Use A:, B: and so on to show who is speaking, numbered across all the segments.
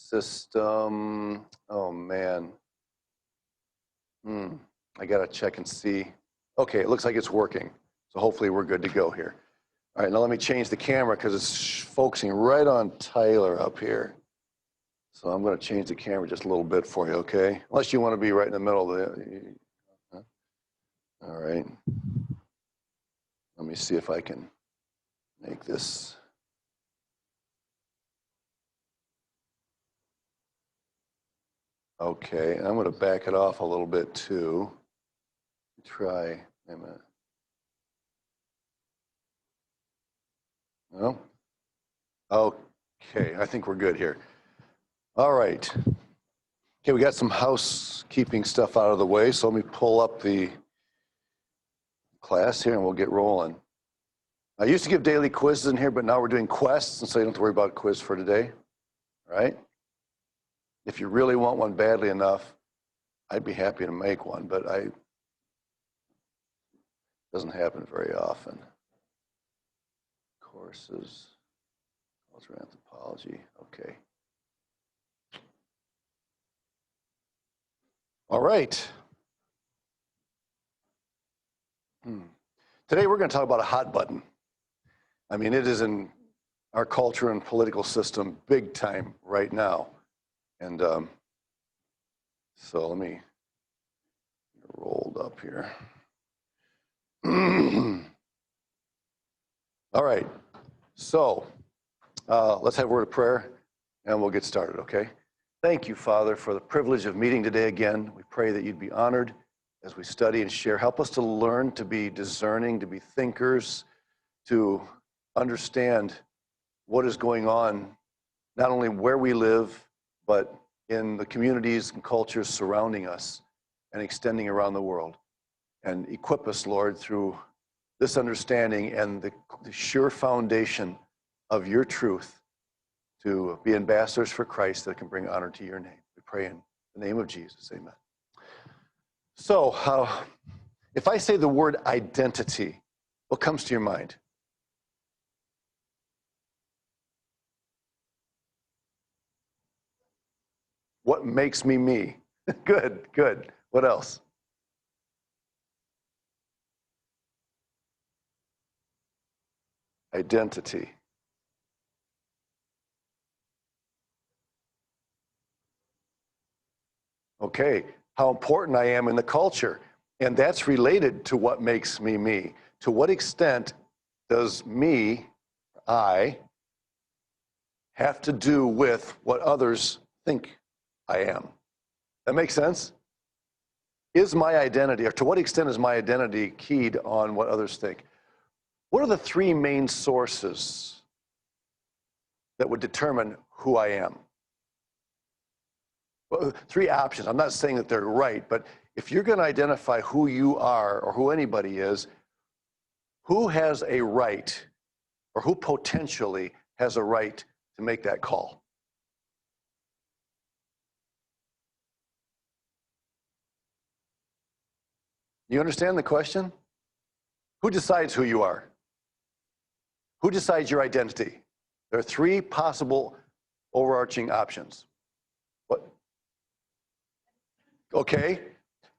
A: system. Oh man. I gotta check and see. Okay, it looks like it's working. So hopefully we're good to go here. All right, now let me change the camera because it's focusing right on Tyler up here. So I'm gonna change the camera just a little bit for you, okay? Unless you want to be right in the middle of the. All right. Let me see if I can make this. Okay, I'm going to back it off a little bit too. Try, wait a minute. Well, okay, I think we're good here. All right. Okay, we got some housekeeping stuff out of the way, so let me pull up the class here and we'll get rolling. I used to give daily quizzes in here, but now we're doing quests, and so you don't have to worry about a quiz for today, all right? If you really want one badly enough, I'd be happy to make one, but it doesn't happen very often. Courses, culture, anthropology, okay. All right. Today we're going to talk about a hot button. I mean, it is in our culture and political system big time right now. And so let me get rolled up here. All right. So let's have a word of prayer and we'll get started, okay? Thank you, Father, for the privilege of meeting today again. We pray that you'd be honored as we study and share. Help us to learn to be discerning, to be thinkers, to understand what is going on, not only where we live, but in the communities and cultures surrounding us and extending around the world. And equip us, Lord, through this understanding and the sure foundation of your truth to be ambassadors for Christ that can bring honor to your name. We pray in the name of Jesus, amen. So if I say the word identity, what comes to your mind? What makes me me? Good, good. What else? Identity. Okay, how important I am in the culture. And that's related to what makes me me. To what extent does me, I, have to do with what others think I am? That makes sense? Is my identity, or to what extent is my identity keyed on what others think? What are the three main sources that would determine who I am? Well, three options. I'm not saying that they're right, but if you're going to identify who you are or who anybody is, who has a right, or who potentially has a right to make that call? You understand the question? Who decides who you are? Who decides your identity? There are three possible overarching options. What? Okay,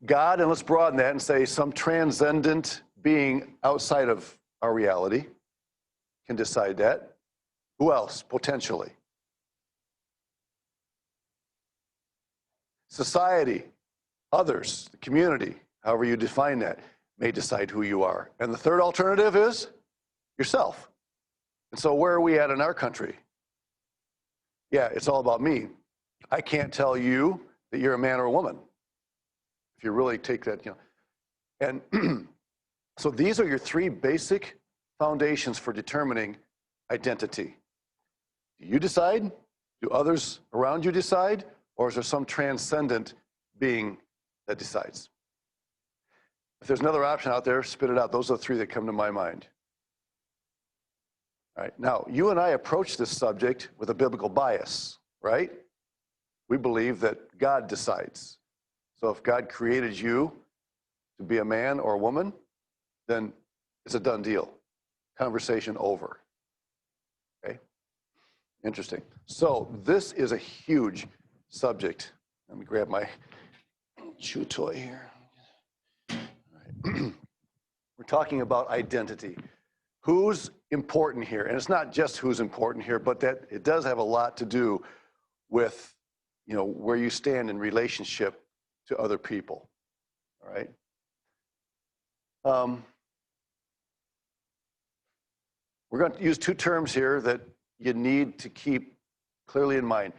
A: God, and let's broaden that and say some transcendent being outside of our reality can decide that. Who else, potentially? Society, others, the community, however you define that, may decide who you are. And the third alternative is yourself. And so where are we at in our country? Yeah, it's all about me. I can't tell you that you're a man or a woman. If you really take that, And so these are your three basic foundations for determining identity. Do you decide? Do others around you decide? Or is there some transcendent being that decides? If there's another option out there, spit it out. Those are the three that come to my mind. All right, now, you and I approach this subject with a biblical bias, right? We believe that God decides. So if God created you to be a man or a woman, then it's a done deal. Conversation over, okay? Interesting. So this is a huge subject. Let me grab my chew toy here. All right. We're talking about identity. Who's important here? And it's not just who's important here, but that it does have a lot to do with, where you stand in relationship to other people. All right. We're going to use two terms here that you need to keep clearly in mind.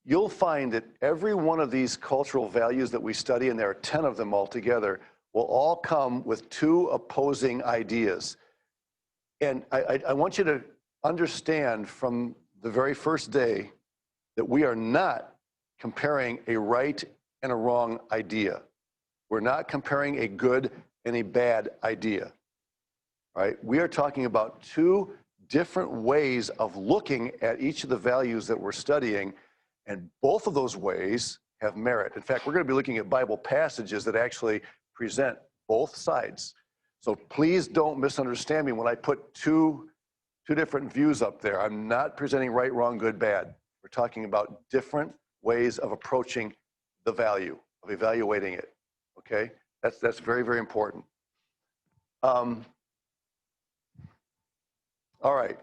A: You'll find that every one of these cultural values that we study, and there are 10 of them altogether, will all come with two opposing ideas. And I want you to understand from the very first day that we are not comparing a right and a wrong idea. We're not comparing a good and a bad idea. All right? We are talking about two different ways of looking at each of the values that we're studying, and both of those ways have merit. In fact, we're going to be looking at Bible passages that actually present both sides. So please don't misunderstand me when I put two different views up there. I'm not presenting right, wrong, good, bad. We're talking about different ways of approaching the value, of evaluating it. Okay? That's very, very important. All right.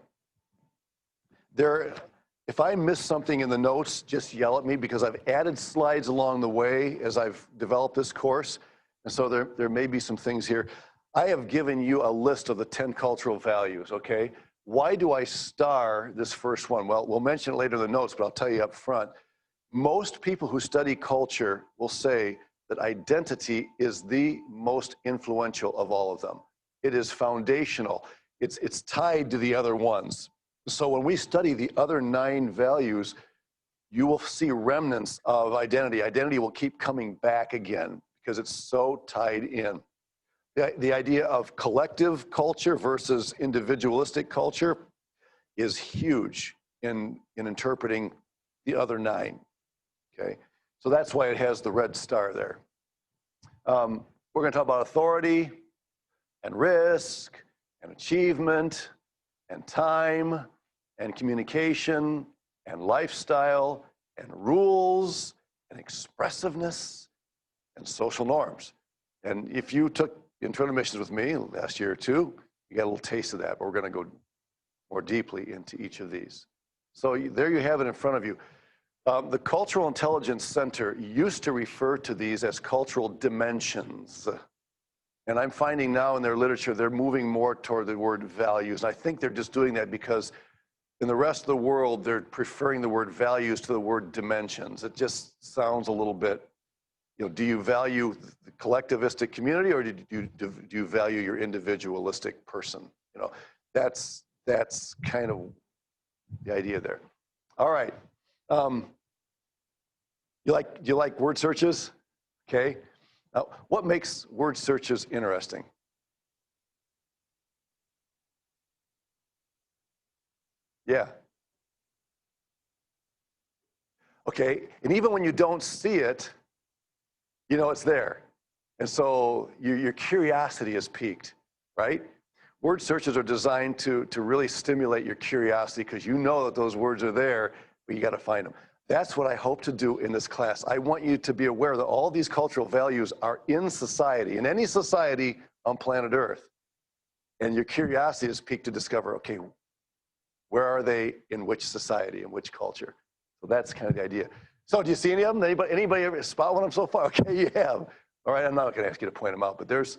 A: If I miss something in the notes, just yell at me, because I've added slides along the way as I've developed this course. And so there may be some things here. I have given you a list of the 10 cultural values, okay? Why do I star this first one? Well, we'll mention it later in the notes, but I'll tell you up front. Most people who study culture will say that identity is the most influential of all of them. It is foundational. It's tied to the other ones. So when we study the other 9 values, you will see remnants of identity. Identity will keep coming back again because it's so tied in. The idea of collective culture versus individualistic culture is huge in interpreting the other 9, okay? So that's why it has the red star there. We're going to talk about authority and risk and achievement and time and communication and lifestyle and rules and expressiveness and social norms. And if you took internal missions with me last year or two, you got a little taste of that, but we're going to go more deeply into each of these. So there you have it in front of you. The Cultural Intelligence Center used to refer to these as cultural dimensions. And I'm finding now in their literature, they're moving more toward the word values. And I think they're just doing that because in the rest of the world, they're preferring the word values to the word dimensions. It just sounds a little bit, do you value the collectivistic community, or do you value your individualistic person? That's kind of the idea there. All right. You like word searches? Okay. Now, what makes word searches interesting? Yeah. Okay. And even when you don't see it, it's there. And so your curiosity is piqued, right? Word searches are designed to really stimulate your curiosity because you know that those words are there, but you got to find them. That's what I hope to do in this class. I want you to be aware that all these cultural values are in society, in any society on planet Earth. And your curiosity is piqued to discover, okay, where are they in which society, in which culture? So that's kind of the idea. So do you see any of them? Anybody ever spot one of them so far? Okay, you have. All right, I'm not going to ask you to point them out, but there's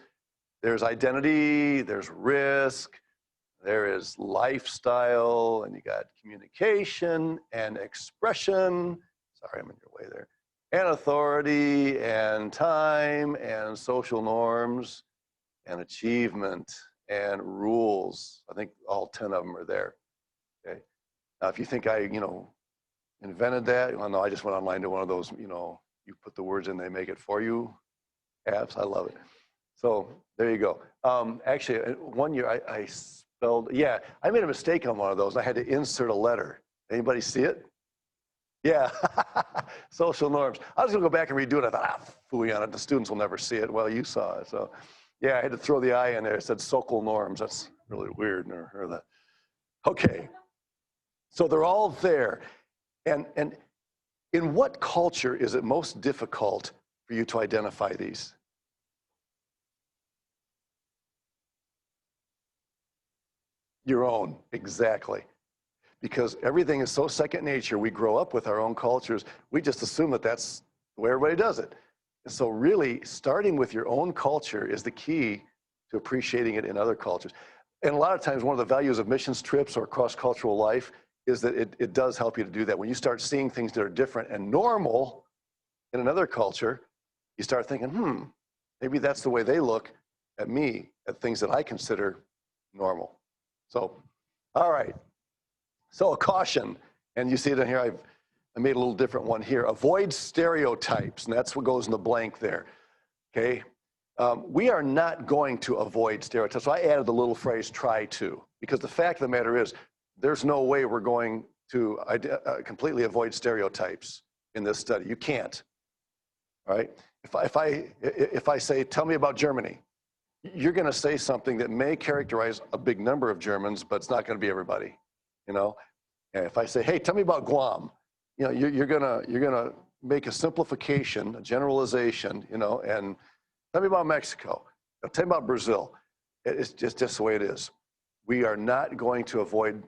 A: identity, there's risk, there is lifestyle, and you got communication and expression. Sorry, I'm in your way there. And authority and time and social norms and achievement and rules. I think all 10 of them are there. Okay. Now, if you think I, invented that, well, no, I just went online to one of those, you put the words in, they make it for you apps. I love it. So there you go. Actually, one year I spelled, I made a mistake on one of those. I had to insert a letter. Anybody see it? Yeah, social norms. I was gonna go back and redo it. I thought, phooey on it. The students will never see it. Well, you saw it. So yeah, I had to throw the I in there. It said social norms. That's really weird. Never heard of that. Okay. So they're all there. And in what culture is it most difficult for you to identify these? Your own, exactly. Because everything is so second nature, we grow up with our own cultures, we just assume that that's the way everybody does it. And so really, starting with your own culture is the key to appreciating it in other cultures. And a lot of times, one of the values of missions trips or cross-cultural life is that it does help you to do that. When you start seeing things that are different and normal in another culture, you start thinking, maybe that's the way they look at me, at things that I consider normal. So, all right. So a caution, and you see it in here, I made a little different one here. Avoid stereotypes, and that's what goes in the blank there, okay? We are not going to avoid stereotypes. So I added the little phrase, try to, because the fact of the matter is, there's no way we're going to completely avoid stereotypes in this study. You can't, all right? If I say, tell me about Germany, you're gonna say something that may characterize a big number of Germans, but it's not gonna be everybody, you know? And if I say, hey, tell me about Guam, you know, you're gonna make a simplification, a generalization, you know, and tell me about Mexico, tell me about Brazil. It's just the way it is. We are not going to avoid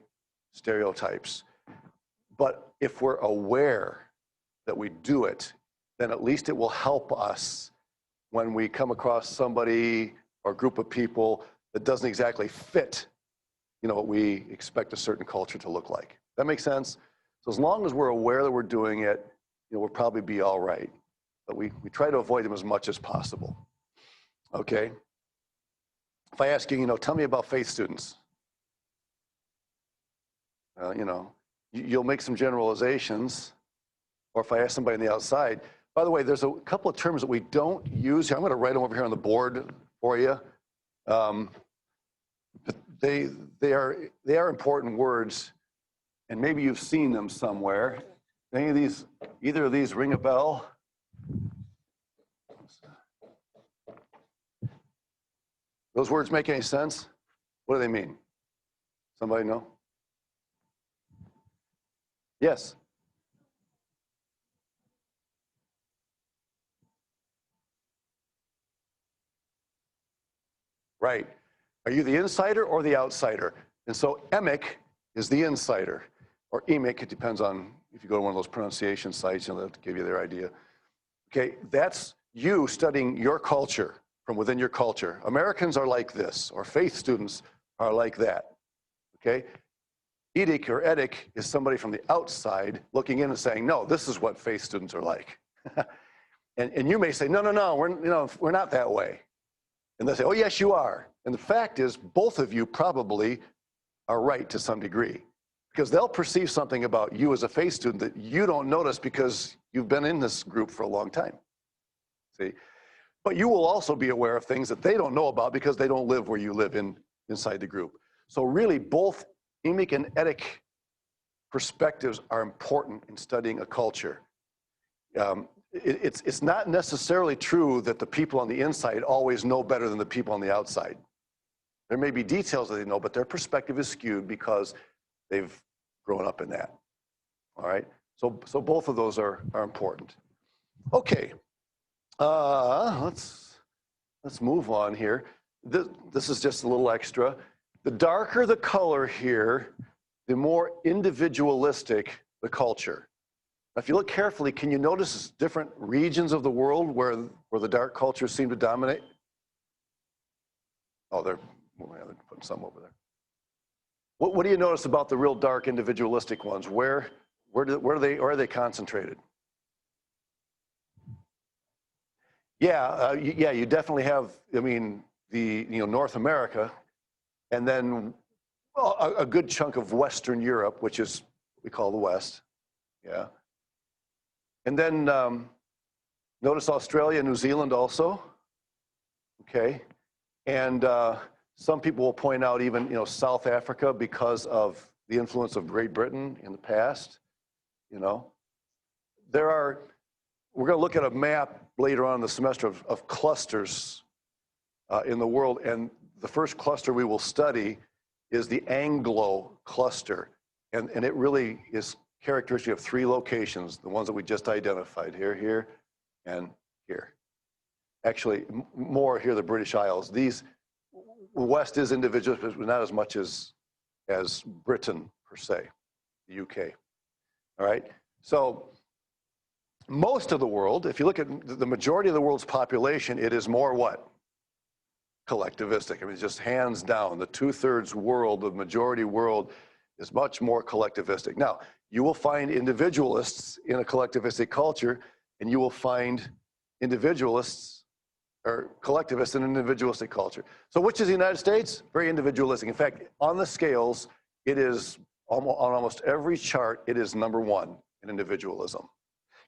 A: stereotypes, but if we're aware that we do it, then at least it will help us when we come across somebody or group of people that doesn't exactly fit, you know, what we expect a certain culture to look like. That makes sense? So as long as we're aware that we're doing it, you know, we'll probably be all right. But we try to avoid them as much as possible. Okay? If I ask you, you know, tell me about faith students, you know, you'll make some generalizations. Or if I ask somebody on the outside, by the way, there's a couple of terms that we don't use here. I'm going to write them over here on the board for you. But they are important words, and maybe you've seen them somewhere. Either of these ring a bell? Those words make any sense? What do they mean? Somebody know? Yes. Right. Are you the insider or the outsider? And so emic is the insider, or emic, it depends on if you go to one of those pronunciation sites, you know, they'll give you their idea. Okay, that's you studying your culture from within your culture. Americans are like this, or faith students are like that, okay? Edik or edik is somebody from the outside looking in and saying, no, this is what faith students are like. and you may say, no, we're not that way. And they say, oh, yes, you are. And the fact is, both of you probably are right to some degree, because they'll perceive something about you as a faith student that you don't notice because you've been in this group for a long time. See? But you will also be aware of things that they don't know about because they don't live where you live inside the group. So really, both emic and etic perspectives are important in studying a culture. It's not necessarily true that the people on the inside always know better than the people on the outside. There may be details that they know, but their perspective is skewed because they've grown up in that. All right? So both of those are important. Okay. Let's move on here. This is just a little extra. The darker the color here, the more individualistic the culture. Now, if you look carefully, can you notice different regions of the world where the dark cultures seem to dominate? Oh, they're putting some over there. What do you notice about the real dark individualistic ones? Where are they concentrated? Yeah, you definitely have. I mean, North America, and then a good chunk of Western Europe, which is we call the West. Yeah, and then notice Australia, New Zealand also. Okay, and some people will point out even South Africa because of the influence of Great Britain in the past. We're going to look at a map later on in the semester of clusters in the world, and the first cluster we will study is the Anglo cluster. And it really is characteristic of three locations, the ones that we just identified, here, here, and here. Actually, more here, the British Isles. These, the West is individualist, but not as much as Britain, per se, the UK. All right? So most of the world, if you look at the majority of the world's population, it is more what? Collectivistic. I mean, just hands down, the two-thirds world, the majority world, is much more collectivistic. Now, you will find individualists in a collectivistic culture, and you will find individualists or collectivists in an individualistic culture. So which is the United States? Very individualistic. In fact, on the scales, it is on almost every chart, it is number one in individualism.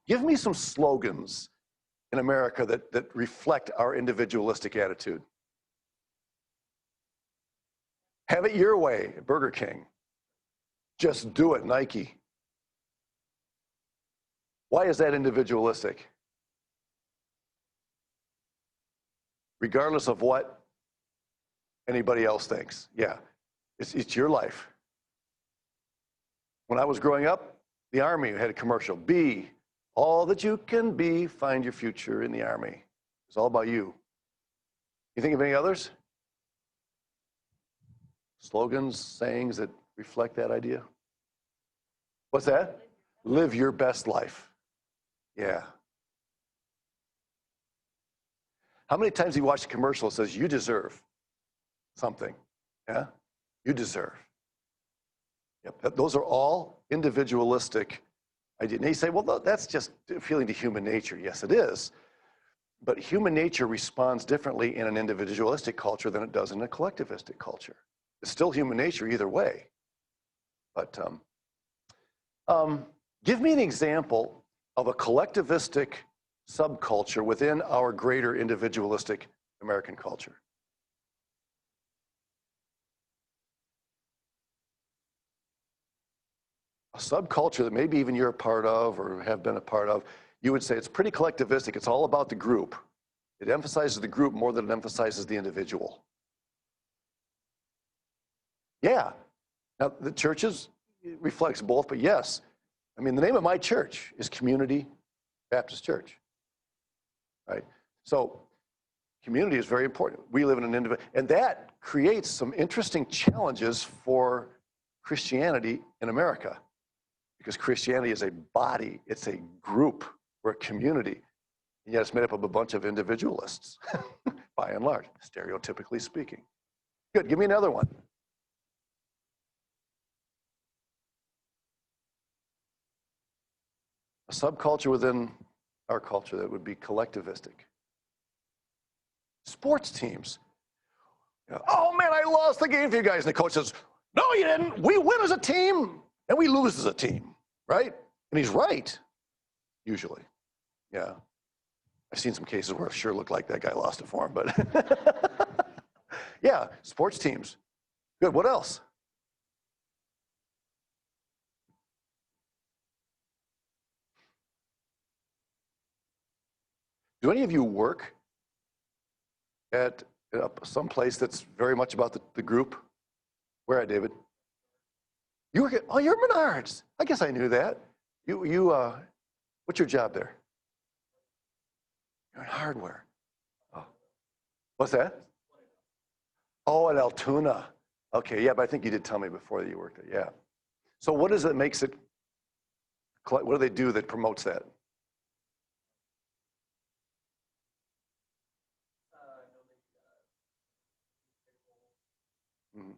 A: Give me some slogans in America that reflect our individualistic attitude. Have it your way, Burger King. Just do it, Nike. Why is that individualistic? Regardless of what anybody else thinks. Yeah, it's your life. When I was growing up, the Army had a commercial. Be all that you can be, find your future in the Army. It's all about you. You think of any others? Slogans, sayings that reflect that idea? What's that? Live your best life. Yeah. How many times have you watched a commercial that says, you deserve something? Yeah? You deserve. Yep. Those are all individualistic ideas. And you say, well, that's just appealing to human nature. Yes, it is. But human nature responds differently in an individualistic culture than it does in a collectivistic culture. It's still human nature either way. But give me an example of a collectivistic subculture within our greater individualistic American culture. A subculture that maybe even you're a part of or have been a part of, you would say it's pretty collectivistic. It's all about the group. It emphasizes the group more than it emphasizes the individual. Yeah. Now, the churches reflects both, but yes. I mean, the name of my church is Community Baptist Church, right? So community is very important. We live in an individual, and that creates some interesting challenges for Christianity in America, because Christianity is a body, it's a group, we're a community, and yet it's made up of a bunch of individualists, by and large, stereotypically speaking. Good, give me another one. A subculture within our culture that would be collectivistic. Sports teams. Oh man, I lost the game for you guys. And the coach says, no, you didn't. We win as a team and we lose as a team, right? And he's right, usually. Yeah. I've seen some cases where it sure looked like that guy lost it for him, but yeah, sports teams. Good, what else? Do any of you work at some place that's very much about the group? Where at, David? You work at, oh, you're Menards. I guess I knew that. What's your job there? You're in hardware. Oh. What's that? Oh, at Altoona. Okay, yeah, but I think you did tell me before that you worked there, yeah. So what is it makes it, what do they do that promotes that? Mm-hmm.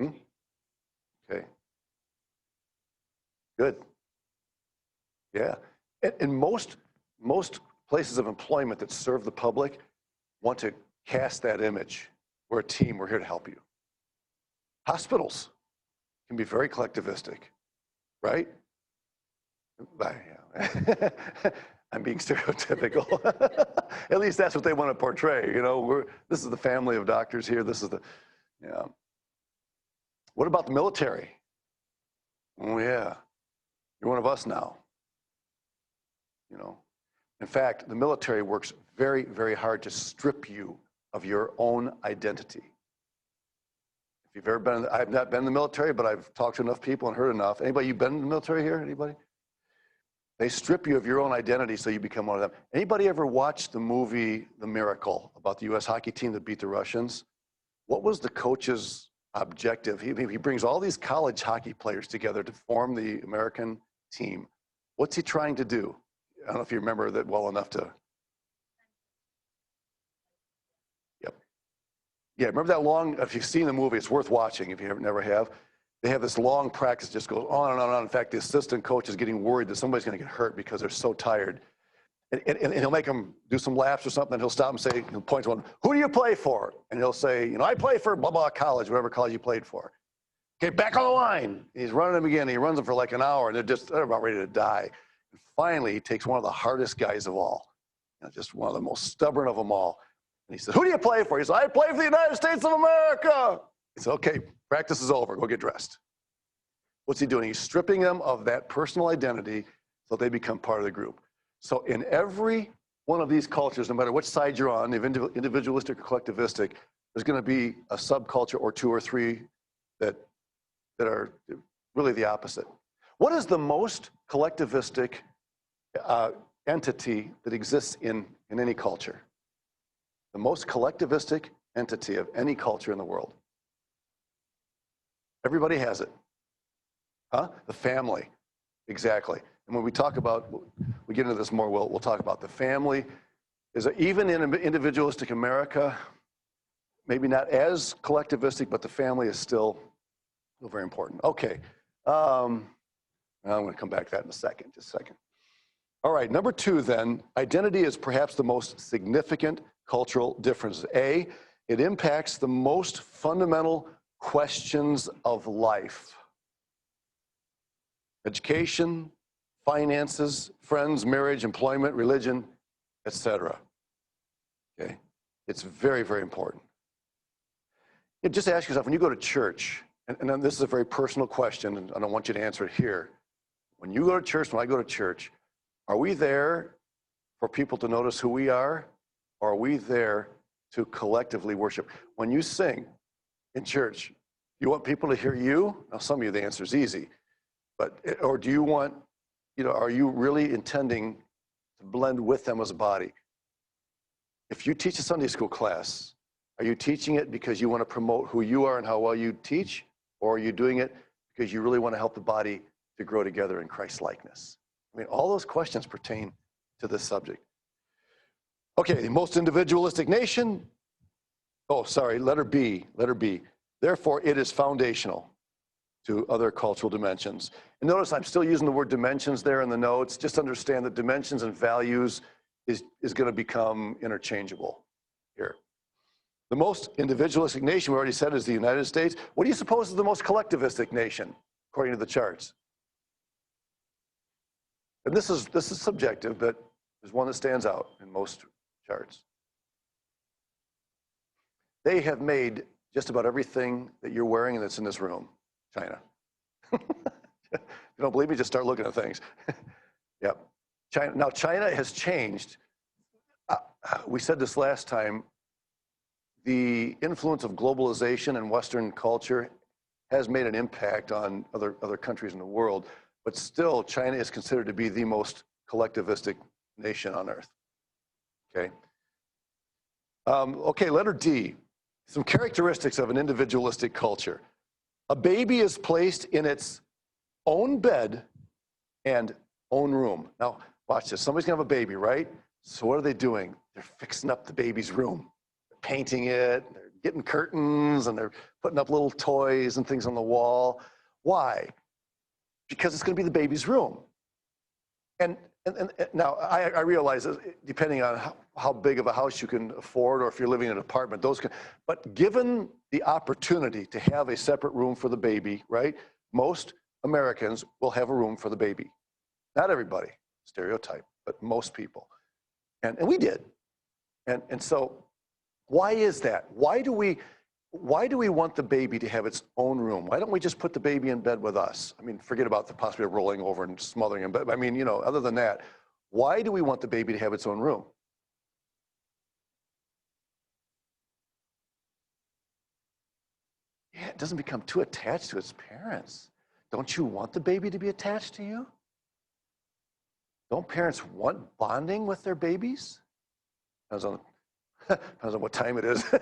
A: Mm-hmm. Okay. Good. Yeah. And most places of employment that serve the public want to cast that image. We're a team, we're here to help you. Hospitals can be very collectivistic, right? I'm being stereotypical. At least that's what they want to portray. You know, this is the family of doctors here. This is the, yeah. What about the military? Oh yeah, you're one of us now. You know, in fact, the military works very, very hard to strip you of your own identity. If you've ever been, I've not been in the military, but I've talked to enough people and heard enough. Anybody, you've been in the military here? Anybody? They strip you of your own identity so you become one of them. Anybody ever watched the movie The Miracle about the U.S. hockey team that beat the Russians? What was the coach's objective? He brings all these college hockey players together to form the American team. What's he trying to do? I don't know if you remember that well enough to. Yep. Yeah, remember that long, if you've seen the movie, it's worth watching if you never have. They have this long practice, just goes on and on and on. In fact, the assistant coach is getting worried that somebody's going to get hurt because they're so tired. And he'll make them do some laps or something, and he'll stop and say, he'll point to one, who do you play for? And he'll say, you know, I play for blah, blah, college, whatever college you played for. Okay, back on the line. He's running them again. He runs them for like an hour, and they're about ready to die. And finally, he takes one of the hardest guys of all, you know, just one of the most stubborn of them all. And he says, who do you play for? He says, I play for the United States of America. He said, okay, practice is over. Go get dressed. What's he doing? He's stripping them of that personal identity so they become part of the group. So in every one of these cultures, no matter which side you're on, if individualistic or collectivistic, there's going to be a subculture or two or three that are really the opposite. What is the most collectivistic entity that exists in any culture? The most collectivistic entity of any culture in the world. Everybody has it. Huh? The family. Exactly. And when we talk about, we get into this more, we'll talk about the family. Even in individualistic America, maybe not as collectivistic, but the family is still very important. Okay. I'm going to come back to that in a second, just a second. All right, number two then, identity is perhaps the most significant cultural difference. A, it impacts the most fundamental questions of life. Education, finances, friends, marriage, employment, religion, etc. Okay, it's very, very important. Just ask yourself, when you go to church, and this is a very personal question, and I don't want you to answer it here. When you go to church, when I go to church, are we there for people to notice who we are, or are we there to collectively worship? When you sing in church, you want people to hear you? Now, some of you, the answer is easy. But, or do you want, you know, are you really intending to blend with them as a body? If you teach a Sunday school class, are you teaching it because you want to promote who you are and how well you teach? Or are you doing it because you really want to help the body to grow together in Christ-likeness? I mean, all those questions pertain to this subject. Okay, the most individualistic nation. Oh, sorry, letter B, letter B. Therefore, it is foundational to other cultural dimensions. And notice I'm still using the word dimensions there in the notes. Just understand that dimensions and values is going to become interchangeable here. The most individualistic nation, we already said, is the United States. What do you suppose is the most collectivistic nation, according to the charts? And this is subjective, but there's one that stands out in most charts. They have made just about everything that you're wearing and that's in this room. China. If you don't believe me, just start looking at things. Yep. China. Now, China has changed. We said this last time. The influence of globalization and Western culture has made an impact on other countries in the world, but still, China is considered to be the most collectivistic nation on earth. Okay. Okay, letter D. Some characteristics of an individualistic culture. A baby is placed in its own bed and own room. Now, watch this. Somebody's gonna have a baby, right? So what are they doing? They're fixing up the baby's room. They're painting it, they're getting curtains, and they're putting up little toys and things on the wall. Why? Because it's gonna be the baby's room. And now, I realize that depending on how big of a house you can afford, or if you're living in an apartment, but given the opportunity to have a separate room for the baby, right? Most Americans will have a room for the baby. Not everybody, stereotype, but most people. And we did. And so why is that? Why do we want the baby to have its own room? Why don't we just put the baby in bed with us? I mean, forget about the possibility of rolling over and smothering him, but I mean, you know, other than that, why do we want the baby to have its own room? it doesn't become too attached to its parents. Don't you want the baby to be attached to you? Don't parents want bonding with their babies? Depends on what time it is. In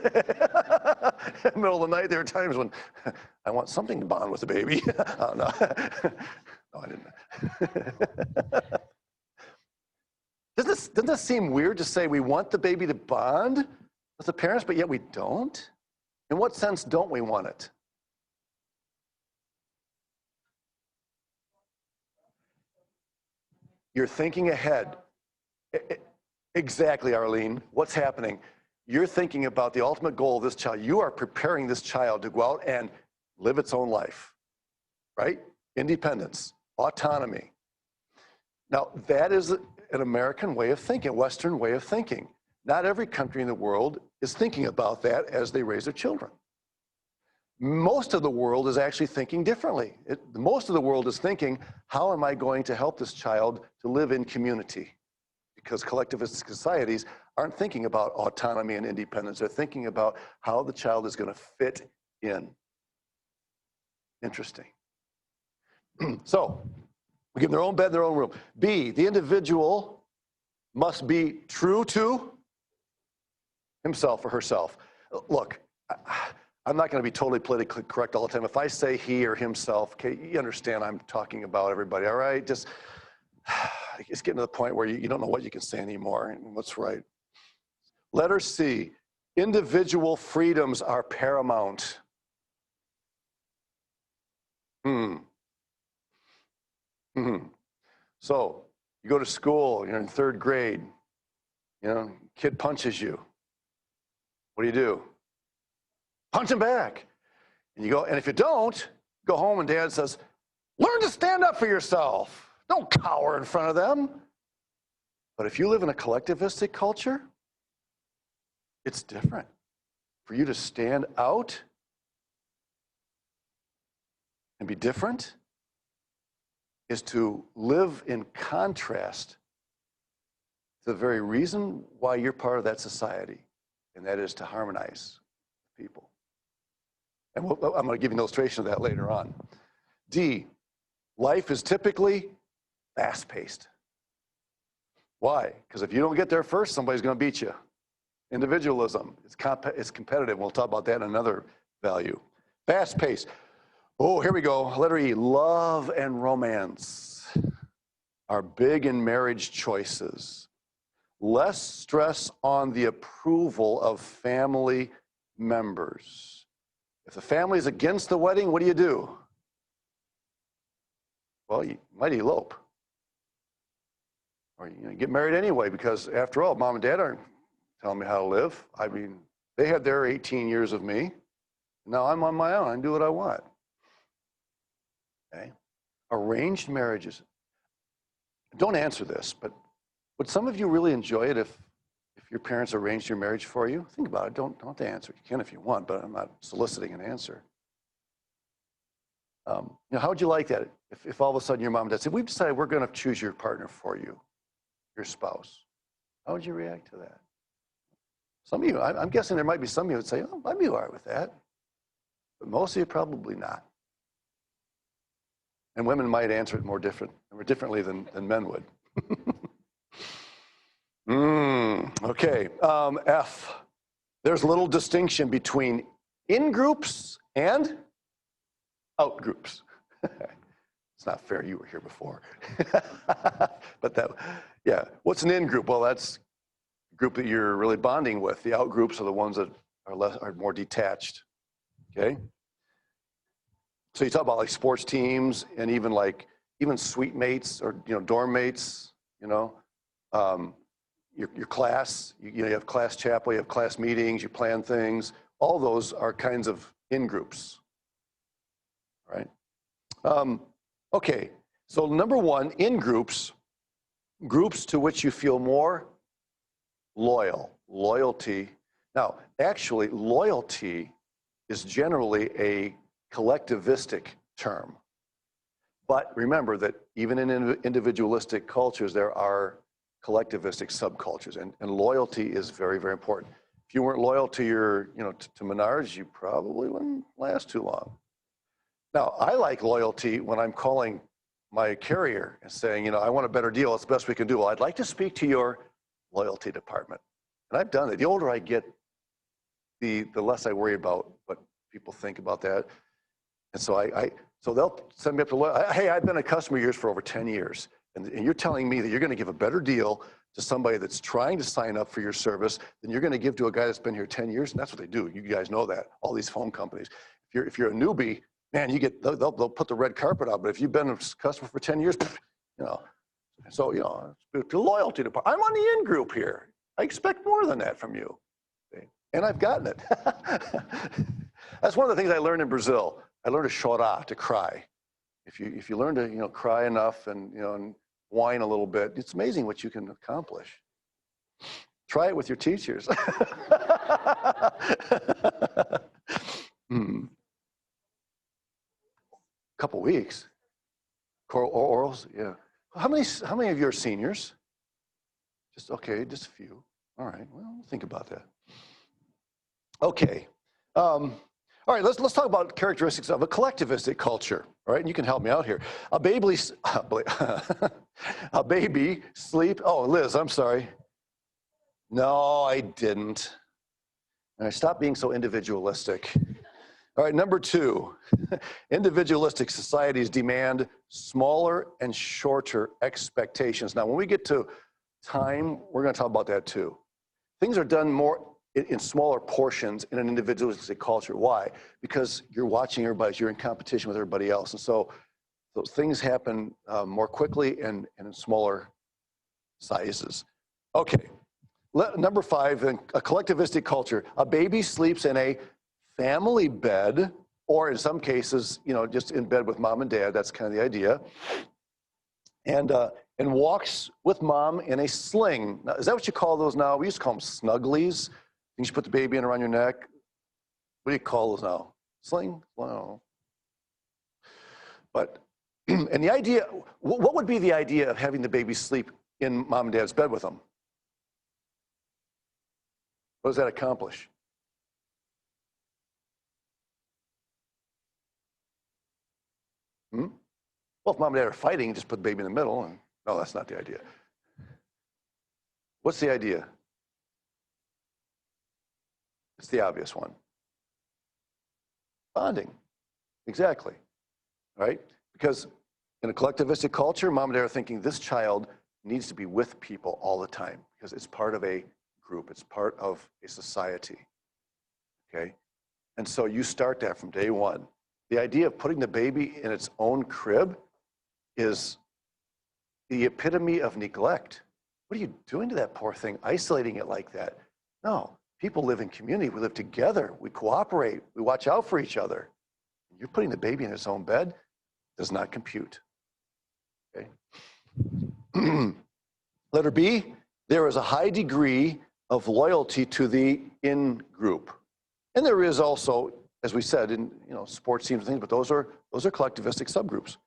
A: the middle of the night, there are times when I want something to bond with the baby. Oh, no. No, I didn't. Doesn't this seem weird to say we want the baby to bond with the parents, but yet we don't? In what sense don't we want it? You're thinking ahead. Exactly, Arlene. What's happening? You're thinking about the ultimate goal of this child. You are preparing this child to go out and live its own life, right? Independence, autonomy. Now, that is an American way of thinking, a Western way of thinking. Not every country in the world is thinking about that as they raise their children. Most of the world is actually thinking differently. Most of the world is thinking, how am I going to help this child to live in community? Because collectivist societies aren't thinking about autonomy and independence. They're thinking about how the child is going to fit in. Interesting. So, we give them their own bed, their own room. B, the individual must be true to himself or herself. Look, I'm not going to be totally politically correct all the time. If I say he or himself, okay, you understand I'm talking about everybody, all right? Just it's getting to the point where you don't know what you can say anymore and what's right. Letter C, individual freedoms are paramount. So you go to school, you're in 3rd grade, kid punches you. What do? Punch him back. And you go, and if you don't, go home and dad says, learn to stand up for yourself. Don't cower in front of them. But if you live in a collectivistic culture, it's different. For you to stand out and be different is to live in contrast to the very reason why you're part of that society, and that is to harmonize people. And I'm going to give you an illustration of that later on. D, life is typically fast-paced. Why? Because if you don't get there first, somebody's going to beat you. Individualism, it's competitive. We'll talk about that in another value. Fast-paced. Oh, here we go. Letter E, love and romance are big in marriage choices. Less stress on the approval of family members. If the family is against the wedding, what do? Well, you might elope. Or get married anyway, because after all, mom and dad aren't telling me how to live. I mean, they had their 18 years of me. Now I'm on my own. I can do what I want. Okay? Arranged marriages. Don't answer this, but would some of you really enjoy it if your parents arranged your marriage for you? Think about it. Don't answer. You can if you want, but I'm not soliciting an answer. How would you like that if all of a sudden your mom and dad said, we've decided we're going to choose your partner for you, your spouse? How would you react to that? Some of you, I'm guessing there might be some of you who would say, oh, I'd be all right with that. But most of you probably not. And women might answer it more differently than men would. Okay, F. There's little distinction between in-groups and out-groups. It's not fair, you were here before. But yeah, what's an in-group? Well, that's a group that you're really bonding with. The out-groups are the ones that are more detached, okay? So you talk about like sports teams and even suite mates or dorm mates, your class, you have class chapel, you have class meetings, you plan things. All those are kinds of in-groups, right? Okay, so number one, in-groups, groups to which you feel more loyalty. Now, actually, loyalty is generally a collectivistic term. But remember that even in individualistic cultures, there are collectivistic subcultures, and loyalty is very, very important. If you weren't loyal to your, to Menards, you probably wouldn't last too long. Now, I like loyalty when I'm calling my carrier and saying, I want a better deal. It's the best we can do. Well, I'd like to speak to your loyalty department. And I've done it. The older I get, the less I worry about what people think about that. And so so they'll send me up to, hey, I've been a customer of yours for over 10 years. And you're telling me that you're going to give a better deal to somebody that's trying to sign up for your service than you're going to give to a guy that's been here 10 years. And that's what they do. You guys know that, all these phone companies. If you're a newbie, man, they'll put the red carpet out. But if you've been a customer for 10 years, so, the loyalty department. I'm on the in group here. I expect more than that from you. And I've gotten it. That's one of the things I learned in Brazil. I learned to chorar, to cry. If you learn to cry enough and whine a little bit, it's amazing what you can accomplish. Try it with your teachers. Couple weeks. Orals, yeah. How many of you are seniors? Just a few. All right. Well, think about that. Okay. All right. Let's talk about characteristics of a collectivistic culture. All right, and you can help me out here. A baby sleep. Oh, Liz, I'm sorry. No, I didn't. All right, stop being so individualistic. All right, number 2, individualistic societies demand smaller and shorter expectations. Now, when we get to time, we're going to talk about that too. Things are done more in smaller portions in an individualistic culture. Why? Because you're watching everybody, you're in competition with everybody else. And so those things happen more quickly and in smaller sizes. Okay, number 5, in a collectivistic culture, a baby sleeps in a family bed, or in some cases, just in bed with mom and dad. That's kind of the idea. And walks with mom in a sling. Now, is that what you call those now? We used to call them snugglies. You should put the baby in around your neck. What do you call those now? Sling? Well, but, and the idea, what would be the idea of having the baby sleep in mom and dad's bed with them? What does that accomplish? Well, if mom and dad are fighting, just put the baby in the middle. And no, that's not the idea. What's the idea? It's the obvious one. Bonding. Exactly. Right? Because in a collectivistic culture, mom and dad are thinking this child needs to be with people all the time because it's part of a group. It's part of a society. Okay? And so you start that from day one. The idea of putting the baby in its own crib is the epitome of neglect. What are you doing to that poor thing, isolating it like that? No, people live in community. We live together. We cooperate. We watch out for each other. You're putting the baby in its own bed, does not compute. Okay. Letter B, there is a high degree of loyalty to the in-group. And there is also, as we said, in sports teams and things, but those are collectivistic subgroups.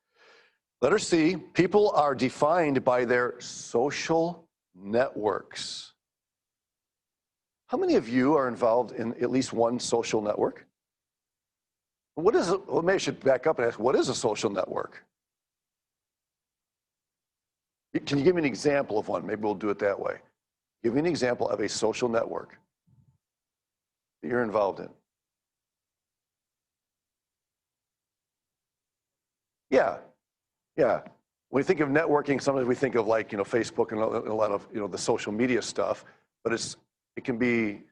A: Letter C, people are defined by their social networks. How many of you are involved in at least one social network? What is it? Well, maybe I should back up and ask, what is a social network? Can you give me an example of one? Maybe we'll do it that way. Give me an example of a social network that you're involved in. Yeah. When we think of networking, sometimes we think of like, Facebook and a lot of, the social media stuff, but it can be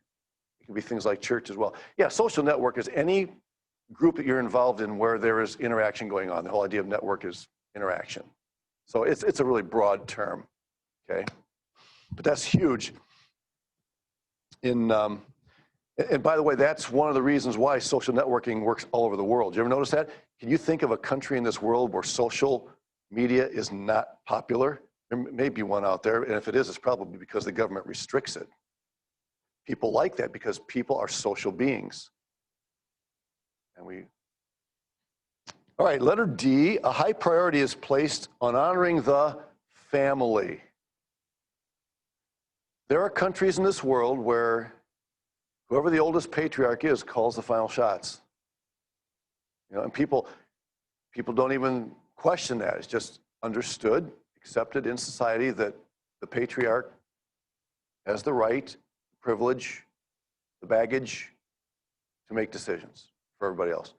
A: things like church as well. Yeah, social network is any group that you're involved in where there is interaction going on. The whole idea of network is interaction. So it's a really broad term, okay? But that's huge. And by the way, that's one of the reasons why social networking works all over the world. You ever notice that? Can you think of a country in this world where social media is not popular? There may be one out there, and if it is, it's probably because the government restricts it. People like that because people are social beings. All right, letter D, a high priority is placed on honoring the family. There are countries in this world where Whoever the oldest patriarch is calls the final shots. You know, and people don't even question that. It's just understood, accepted in society that the patriarch has the right, the privilege, the baggage to make decisions for everybody else.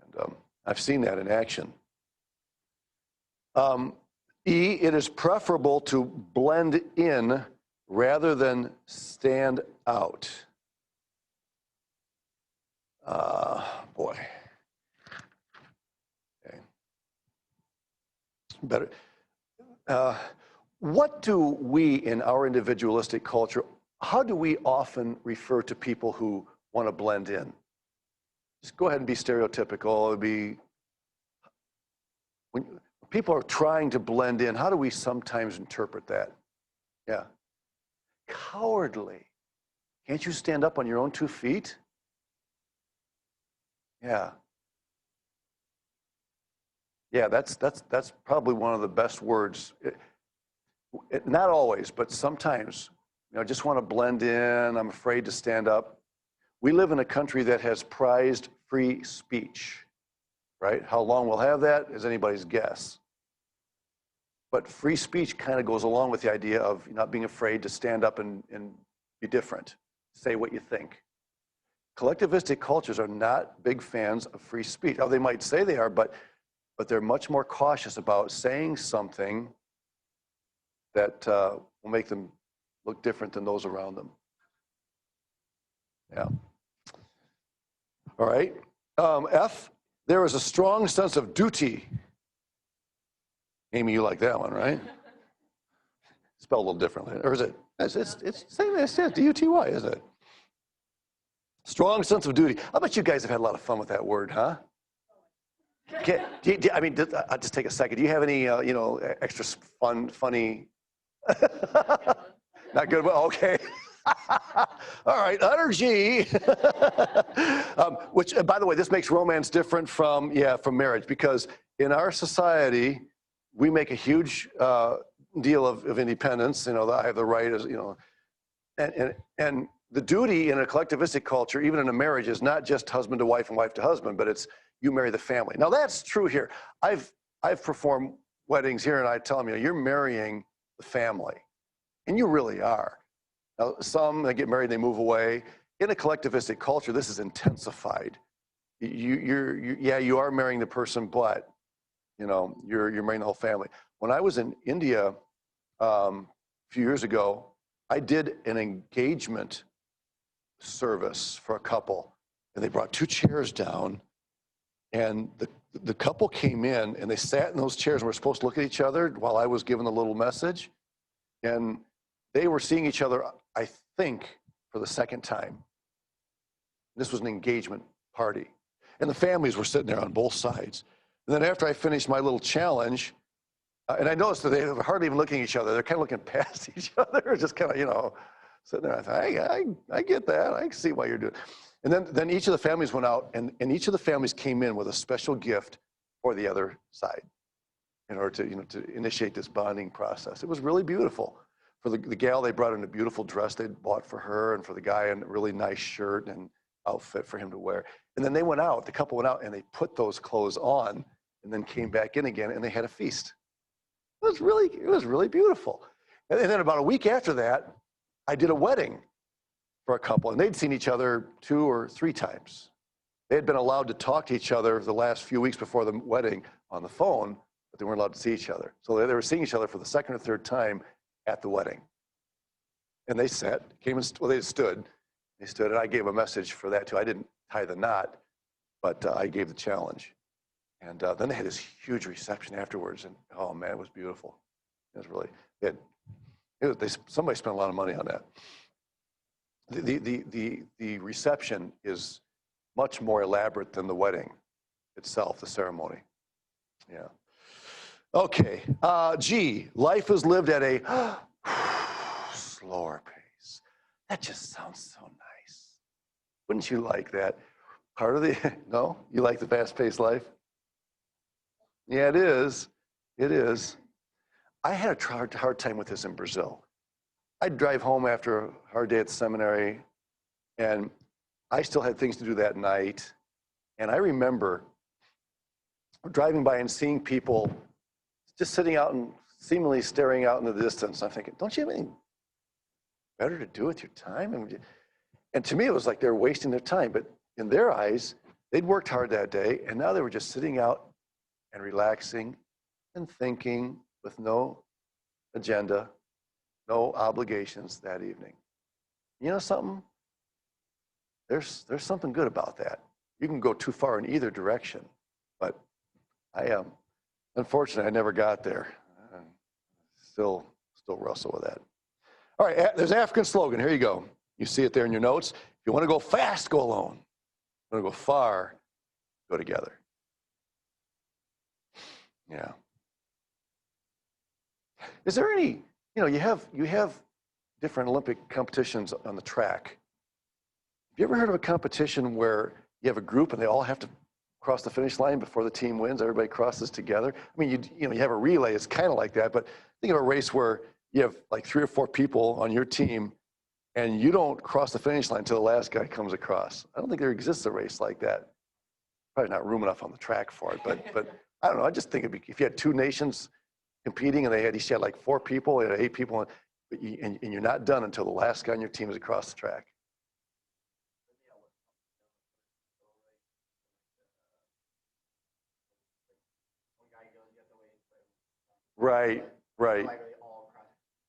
A: And I've seen that in action. E, it is preferable to blend in rather than stand out. Boy. Okay. Better. What do we in our individualistic culture, how do we often refer to people who want to blend in? Just go ahead and be stereotypical. It'd be, when people are trying to blend in, how do we sometimes interpret that? Yeah. Cowardly. Can't you stand up on your own 2 feet? Yeah. Yeah, that's probably one of the best words. Not always, but sometimes, you know, I just want to blend in. I'm afraid to stand up. We live in a country that has prized free speech, right? How long we'll have that is anybody's guess. But free speech kind of goes along with the idea of not being afraid to stand up and be different, say what you think. Collectivistic cultures are not big fans of free speech. Oh, they might say they are, but they're much more cautious about saying something that will make them look different than those around them. Yeah. All right. F, there is a strong sense of duty. Amy, you like that one, right? Spelled a little differently. Or is it? It's same as it, D-U-T-Y, isn't it? Strong sense of duty. I bet you guys have had a lot of fun with that word, huh? I mean, I'll just take a second. Do you have any, you know, extra funny? Not good. Well, okay. All right, energy. Which, by the way, this makes romance different from marriage, because in our society, we make a huge deal of independence. You know, I have the right, as you know, and the duty in a collectivistic culture, even in a marriage, is not just husband to wife and wife to husband, but it's you marry the family. Now that's true here. I've performed weddings here, and I tell them, you know, you're marrying the family, and you really are. Now, some they get married, they move away. In a collectivistic culture, this is intensified. You are marrying the person, but you know, you're marrying the whole family. When I was in India a few years ago, I did an engagement service for a couple, and they brought 2 chairs down, and the couple came in, and they sat in those chairs and were supposed to look at each other while I was giving a little message, and they were seeing each other, I think, for the second time. This was an engagement party, and the families were sitting there on both sides. And then after I finished my little challenge, and I noticed that they were hardly even looking at each other. They're kind of looking past each other, just kind of, you know, sitting there. I thought, hey, I get that. I can see why you're doing it. And then each of the families went out, and each of the families came in with a special gift for the other side in order to, you know, to initiate this bonding process. It was really beautiful. For the gal, they brought in a beautiful dress they'd bought for her, and for the guy, a really nice shirt and outfit for him to wear. And then they went out, the couple went out, and they put those clothes on, and then came back in again, and they had a feast. It was really beautiful. And then about a week after that, I did a wedding for a couple, and they'd seen each other 2 or 3 times. They had been allowed to talk to each other the last few weeks before the wedding on the phone, but they weren't allowed to see each other. So they were seeing each other for the 2nd or 3rd time at the wedding. And they sat, they stood, and I gave a message for that too. I didn't tie the knot, but I gave the challenge. And then they had this huge reception afterwards, and oh man, it was beautiful. It was really, somebody spent a lot of money on that. The reception is much more elaborate than the wedding itself, the ceremony. Yeah. Okay. G, life is lived at a slower pace. That just sounds so nice. Wouldn't you like that? Part of the, no? You like the fast-paced life? Yeah, it is. It is. I had a hard time with this in Brazil. I'd drive home after a hard day at the seminary, And I still had things to do that night. And I remember driving by and seeing people just sitting out and seemingly staring out in the distance. I'm thinking, don't you have anything better to do with your time? And to me, it was like they were wasting their time. But in their eyes, they'd worked hard that day, and now they were just sitting out and relaxing and thinking with no agenda, no obligations that evening. You know something? There's something good about that. You can go too far in either direction, but unfortunately, I never got there. Still wrestle with that. All right, there's an African slogan. Here you go. You see it there in your notes. If you want to go fast, go alone. If you want to go far, go together. Yeah. Is there any, you have different Olympic competitions on the track. Have you ever heard of a competition where you have a group and they all have to cross the finish line before the team wins? Everybody crosses together. I mean, you have a relay. It's kind of like that, but think of a race where you have like 3 or 4 people on your team and you don't cross the finish line until the last guy comes across. I don't think there exists a race like that. Probably not room enough on the track for it, but I don't know. I just think if you had 2 nations competing and each had like 4 people, they had 8 people, and you're not done until the last guy on your team is across the track. Right.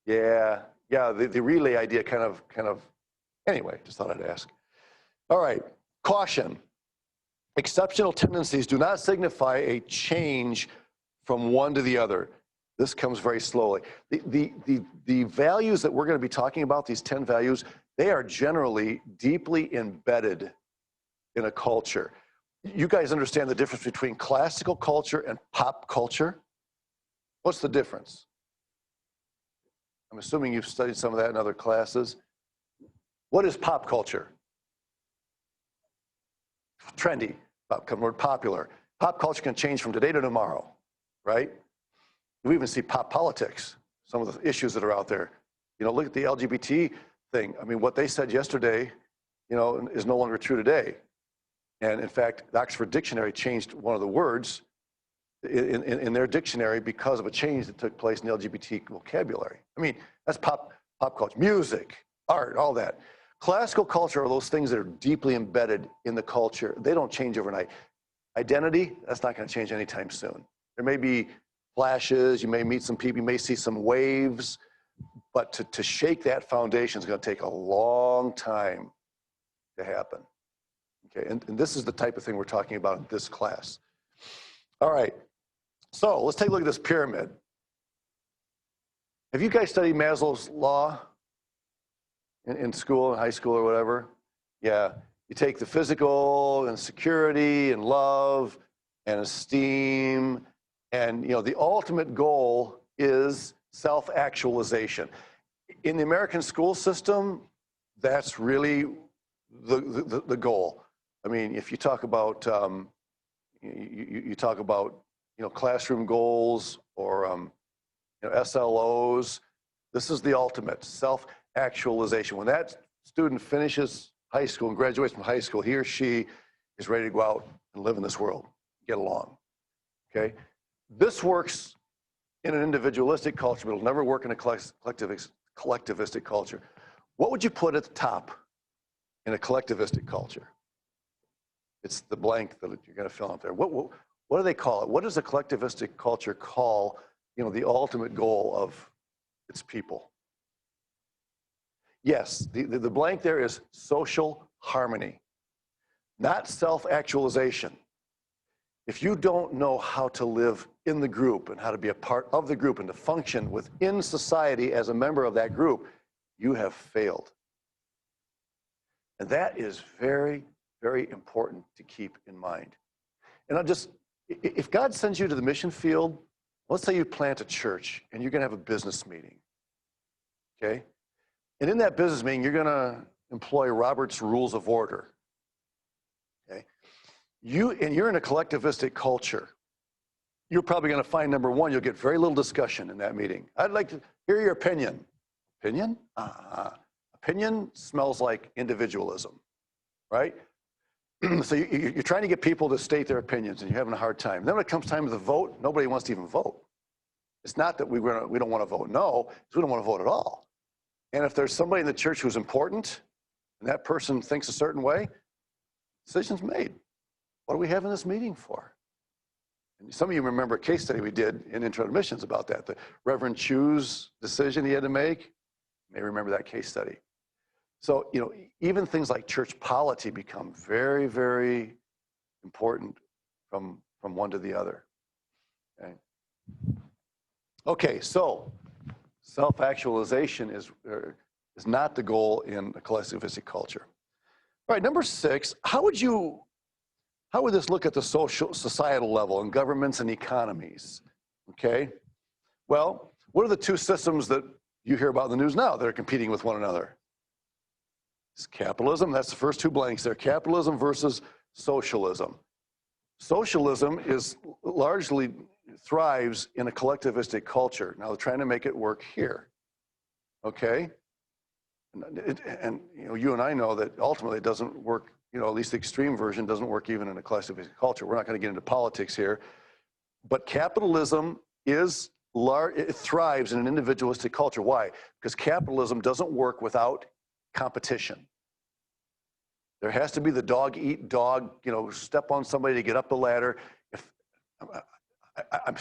A: Yeah, the relay idea kind of, anyway, just thought I'd ask. All right, caution. Exceptional tendencies do not signify a change from one to the other. This comes very slowly. The values that we're going to be talking about, these 10 values, they are generally deeply embedded in a culture. You guys understand the difference between classical culture and pop culture? What's the difference? I'm assuming you've studied some of that in other classes. What is pop culture? Trendy, come word popular. Pop culture can change from today to tomorrow, right? We even see pop politics, some of the issues that are out there. Look at the LGBT thing. I mean, what they said yesterday, is no longer true today. And in fact, the Oxford Dictionary changed one of the words in their dictionary because of a change that took place in the LGBT vocabulary. I mean, that's pop culture, music, art, all that. Classical culture are those things that are deeply embedded in the culture. They don't change overnight. Identity, that's not going to change anytime soon. There may be flashes, you may meet some people, you may see some waves, but to shake that foundation is going to take a long time to happen. Okay, and this is the type of thing we're talking about in this class. All right, so let's take a look at this pyramid. Have you guys studied Maslow's law in school, in high school or whatever? Yeah, you take the physical and security and love and esteem, and the ultimate goal is self-actualization. In the American school system, that's really the goal. I mean, if you talk about you talk about classroom goals or SLOs, this is the ultimate self-actualization. When that student finishes high school and graduates from high school, he or she is ready to go out and live in this world, get along. Okay, this works in an individualistic culture, but it'll never work in a collectivistic culture. What would you put at the top in a collectivistic culture? It's the blank that you're going to fill out there. What do they call it? What does a collectivistic culture call, the ultimate goal of its people? Yes, the blank there is social harmony, not self-actualization. If you don't know how to live in the group and how to be a part of the group and to function within society as a member of that group, you have failed. And that is very, very important to keep in mind. And if God sends you to the mission field, let's say you plant a church and you're going to have a business meeting, okay? And in that business meeting, you're going to employ Robert's Rules of Order, okay? You're in a collectivistic culture. You're probably going to find, number one, you'll get very little discussion in that meeting. I'd like to hear your opinion. Opinion? Opinion smells like individualism, right? So you're trying to get people to state their opinions, and you're having a hard time. Then when it comes time to the vote, nobody wants to even vote. It's not that we don't want to vote no, it's we don't want to vote at all. And if there's somebody in the church who's important, and that person thinks a certain way, decision's made. What are we having this meeting for? And some of you remember a case study we did in Intro to Missions about that. The Reverend Chu's decision he had to make. You may remember that case study. So, even things like church polity become very, very important from one to the other. Okay, so self-actualization is not the goal in a collectivistic culture. All right, number 6, how would this look at the societal level in governments and economies? Okay, well, what are the two systems that you hear about in the news now that are competing with one another? It's capitalism, that's the first two blanks there, capitalism versus socialism. Socialism largely thrives in a collectivistic culture. Now they're trying to make it work here, okay? And you and I know that ultimately it doesn't work, at least the extreme version doesn't work even in a collectivistic culture. We're not going to get into politics here, but capitalism it thrives in an individualistic culture. Why? Because capitalism doesn't work without competition. There has to be the dog eat dog, step on somebody to get up the ladder. I'm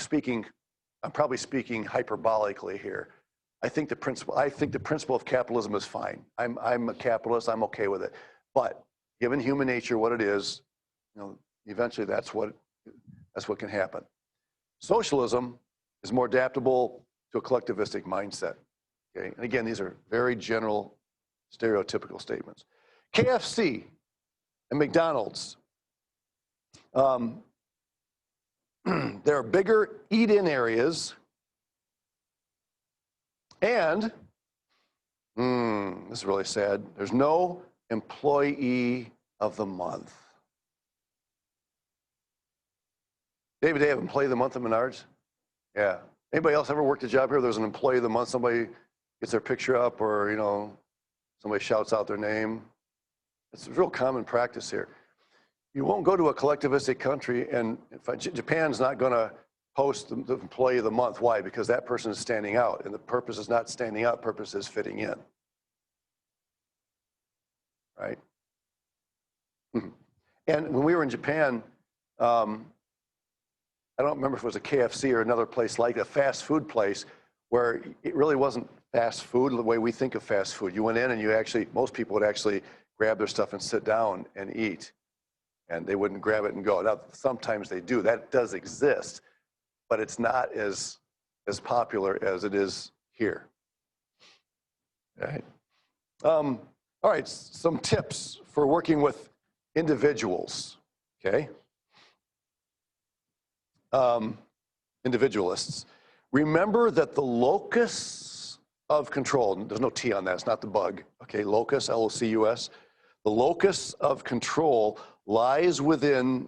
A: probably speaking hyperbolically here. I think the principle of capitalism is fine. I'm a capitalist, I'm okay with it. But given human nature, what it is, eventually that's what can happen. Socialism is more adaptable to a collectivistic mindset. Okay, and again, these are very general, stereotypical statements. KFC and McDonald's. There are bigger eat-in areas, and this is really sad. There's no employee of the month. David, they have employee of the month at Menards? Yeah. Anybody else ever worked a job here? There's an employee of the month. Somebody gets their picture up, or somebody shouts out their name. It's a real common practice here. You won't go to a collectivistic country, and Japan's not going to host the employee of the month. Why? Because that person is standing out, and the purpose is not standing out. Purpose is fitting in. Right? And when we were in Japan, I don't remember if it was a KFC or another place like a fast food place where it really wasn't fast food the way we think of fast food. You went in and most people would actually grab their stuff and sit down and eat. And they wouldn't grab it and go. Now, sometimes they do. That does exist, but it's not as popular as it is here. All right. All right, some tips for working with individuals, okay? Individualists. Remember that the locus of control, there's no T on that, it's not the bug, okay? Locus, L-O-C-U-S. The locus of control lies within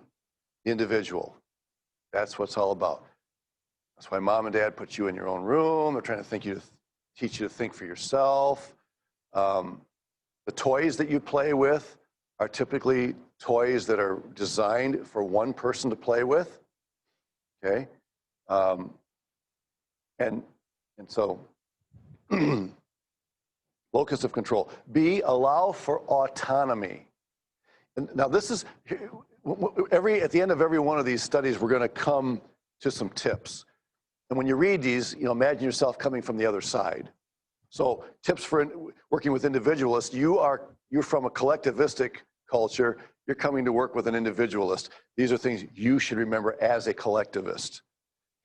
A: the individual. That's what it's all about. That's why mom and dad put you in your own room. They're trying to teach you to think for yourself. The toys that you play with are typically toys that are designed for one person to play with. Okay, and so locus of control. B, allow for autonomy. And now this is at the end of every one of these studies, we're going to come to some tips. And when you read these, imagine yourself coming from the other side. So tips for working with individualists. You're from a collectivistic culture. You're coming to work with an individualist. These are things you should remember as a collectivist,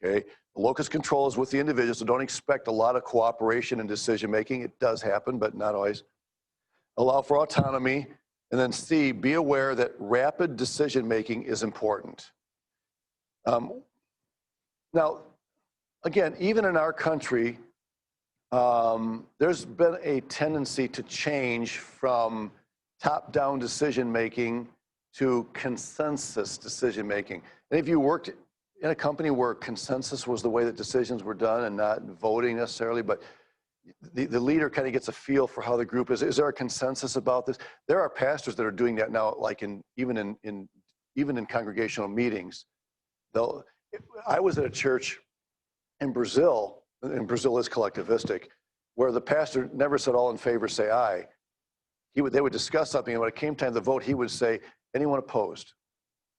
A: okay? The locus control is with the individual, so don't expect a lot of cooperation and decision-making. It does happen, but not always. Allow for autonomy. And then C, be aware that rapid decision-making is important. Now, again, even in our country, there's been a tendency to change from top-down decision-making to consensus decision-making. Any of you worked in a company where consensus was the way that decisions were done and not voting necessarily, but the leader kind of gets a feel for how the group is. Is there a consensus about this? There are pastors that are doing that now, like even in congregational meetings. I was at a church in Brazil, and Brazil is collectivistic, where the pastor never said all in favor say aye. They would discuss something, and when it came time to vote, he would say, anyone opposed?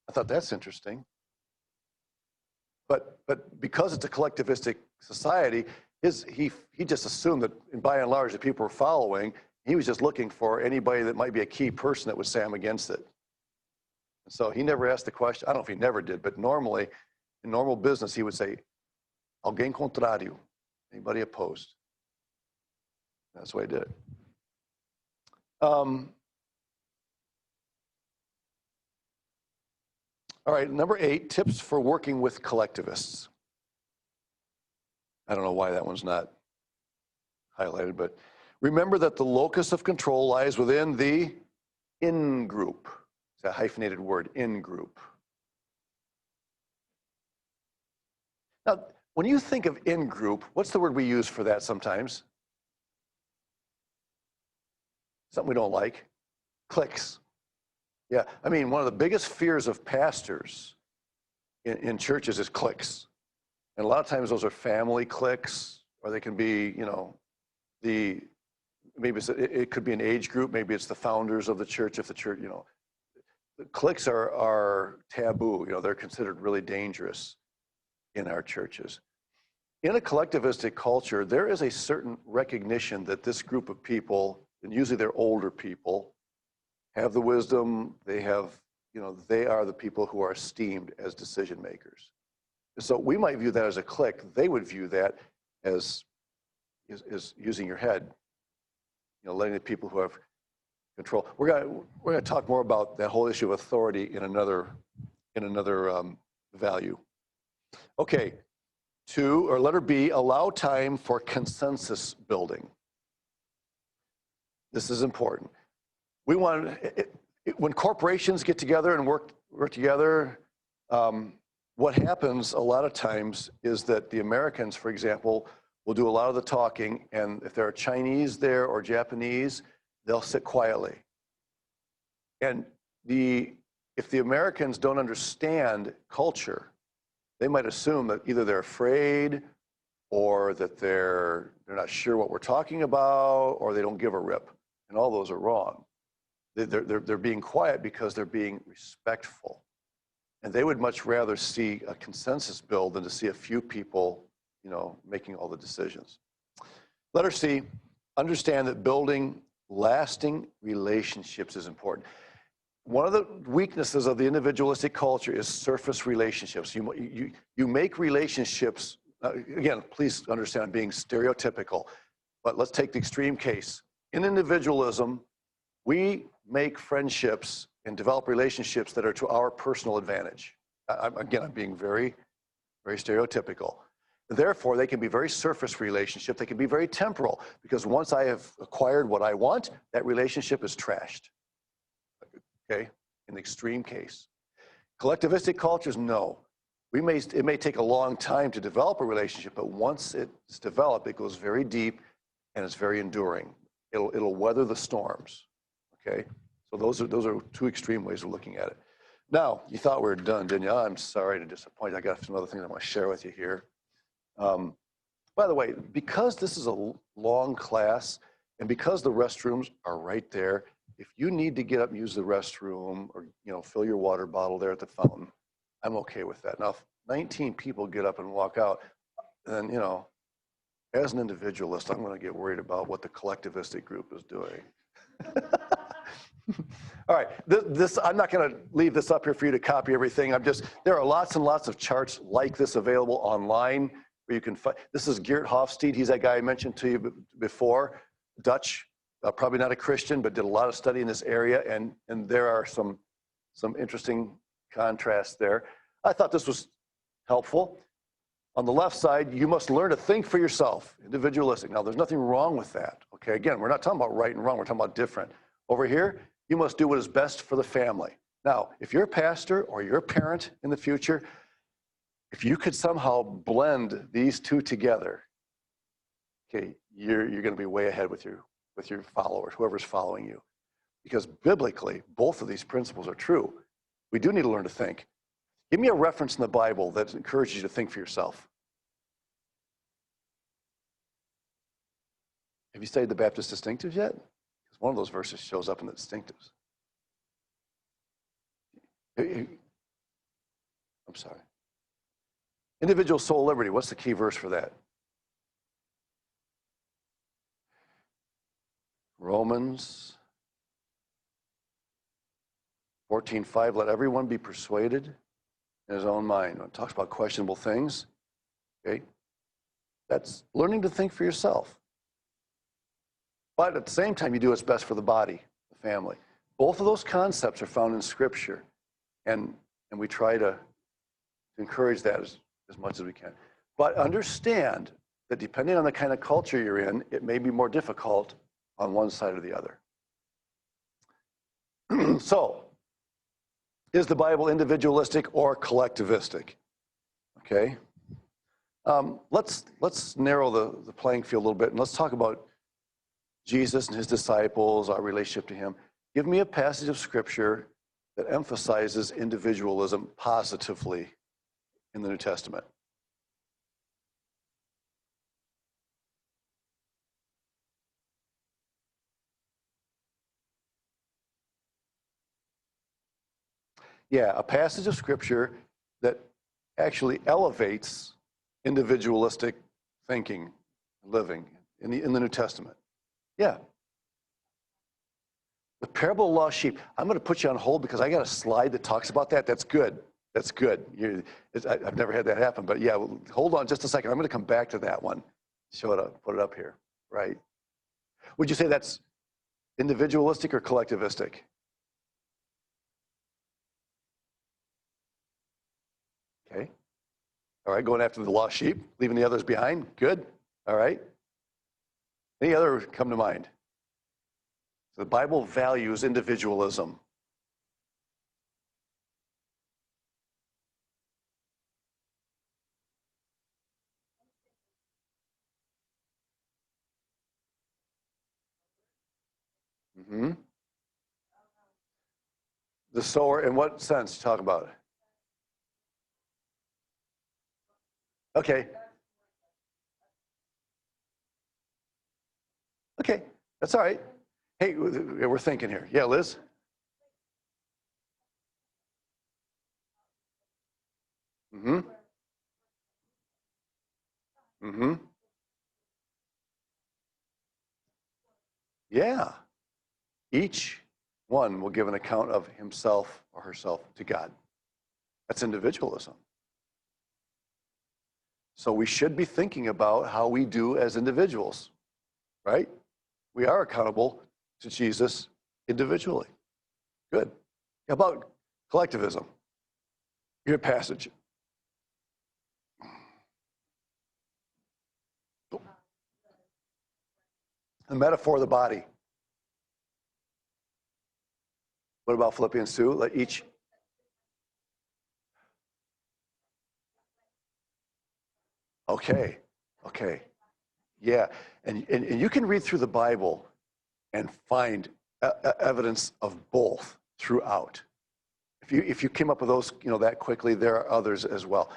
A: I thought, that's interesting. But because it's a collectivistic society, he just assumed that by and large the people were following. He was just looking for anybody that might be a key person that would say I'm against it. So he never asked the question. I don't know if he never did, but normally, in normal business, he would say, alguém contrário, anybody opposed? That's the way he did it. All right, number 8, tips for working with collectivists. I don't know why that one's not highlighted, but remember that the locus of control lies within the in-group. It's a hyphenated word, in-group. Now, when you think of in-group, what's the word we use for that sometimes? Something we don't like. Cliques. Yeah, I mean, one of the biggest fears of pastors in churches is cliques. And a lot of times those are family cliques, or they can be, maybe it could be an age group, maybe it's the founders of the church, if the church, the cliques are taboo, they're considered really dangerous in our churches. In a collectivistic culture, there is a certain recognition that this group of people, and usually they're older people, have the wisdom, they are the people who are esteemed as decision makers. So we might view that as a clique. They would view that as using your head, letting the people who have control. We're going to talk more about that whole issue of authority in another value. Okay, letter B, allow time for consensus building. This is important. When corporations get together and work together, what happens a lot of times is that the Americans, for example, will do a lot of the talking, and if there are Chinese there or Japanese, they'll sit quietly. And if the Americans don't understand culture, they might assume that either they're afraid or that they're not sure what we're talking about, or they don't give a rip. And all those are wrong. They're being quiet because they're being respectful. And they would much rather see a consensus build than to see a few people, making all the decisions. Letter C, understand that building lasting relationships is important. One of the weaknesses of the individualistic culture is surface relationships. You make relationships, again, please understand I'm being stereotypical, but let's take the extreme case. In individualism, we make friendships and develop relationships that are to our personal advantage. I'm being very, very stereotypical. Therefore, they can be very surface relationships. They can be very temporal, because once I have acquired what I want, that relationship is trashed. Okay, in the extreme case. Collectivistic cultures, no. It may take a long time to develop a relationship, but once it's developed, it goes very deep and it's very enduring. It'll weather the storms. Okay, so those are two extreme ways of looking at it. Now, you thought we were done, didn't you? I'm sorry to disappoint. I got some other things I want to share with you here. By the way, because this is a long class and because the restrooms are right there, if you need to get up and use the restroom or fill your water bottle there at the fountain, I'm okay with that. Now, if 19 people get up and walk out, then as an individualist, I'm going to get worried about what the collectivistic group is doing. All right, I'm not going to leave this up here for you to copy everything. There are lots and lots of charts like this available online where you can find. This is Geert Hofstede. He's that guy I mentioned to you before, Dutch, probably not a Christian, but did a lot of study in this area, and there are some interesting contrasts there. I thought this was helpful. On the left side, you must learn to think for yourself, individualistic. Now, there's nothing wrong with that. Okay, again, we're not talking about right and wrong. We're talking about different. Over here, you must do what is best for the family. Now, if you're a pastor or you're a parent in the future, if you could somehow blend these two together, okay, you're going to be way ahead with your followers, whoever's following you. Because biblically, both of these principles are true. We do need to learn to think. Give me a reference in the Bible that encourages you to think for yourself. Have you studied the Baptist distinctives yet? Because one of those verses shows up in the distinctives. I'm sorry. Individual soul liberty, what's the key verse for that? Romans 14:5, let everyone be persuaded in his own mind. When it talks about questionable things, okay? That's learning to think for yourself. But at the same time, you do what's best for the body, the family. Both of those concepts are found in Scripture, and we try to encourage that as much as we can. But understand that depending on the kind of culture you're in, it may be more difficult on one side or the other. So, is the Bible individualistic or collectivistic? Okay. Let's narrow the playing field a little bit, and let's talk about Jesus and his disciples, our relationship to him. Give me a passage of Scripture that emphasizes individualism positively in the New Testament. Yeah, a passage of Scripture that actually elevates individualistic thinking, living in the New Testament. Yeah. The parable of the lost sheep. I'm going to put you on hold because I got a slide that talks about that. That's good. That's good. I've never had that happen, but yeah, hold on just a second. I'm going to come back to that one. Show it up, put it up here, right? Would you say that's individualistic or collectivistic? Okay. All right, going after the lost sheep, leaving the others behind. Good. All right. Any other come to mind? The Bible values individualism. Mm-hmm. The sower, in what sense? Talk about it. Okay. Okay, that's all right. Hey, we're thinking here. Yeah, Liz? Mm-hmm. Mm-hmm. Yeah. Each one will give an account of himself or herself to God. That's individualism. So we should be thinking about how we do as individuals, right? We are accountable to Jesus individually. Good. How about collectivism? Your passage. The metaphor of the body. What about Philippians 2? Let each. Okay. Okay. Yeah. And you can read through the Bible and find evidence of both throughout. If you came up with those, that quickly, there are others as well.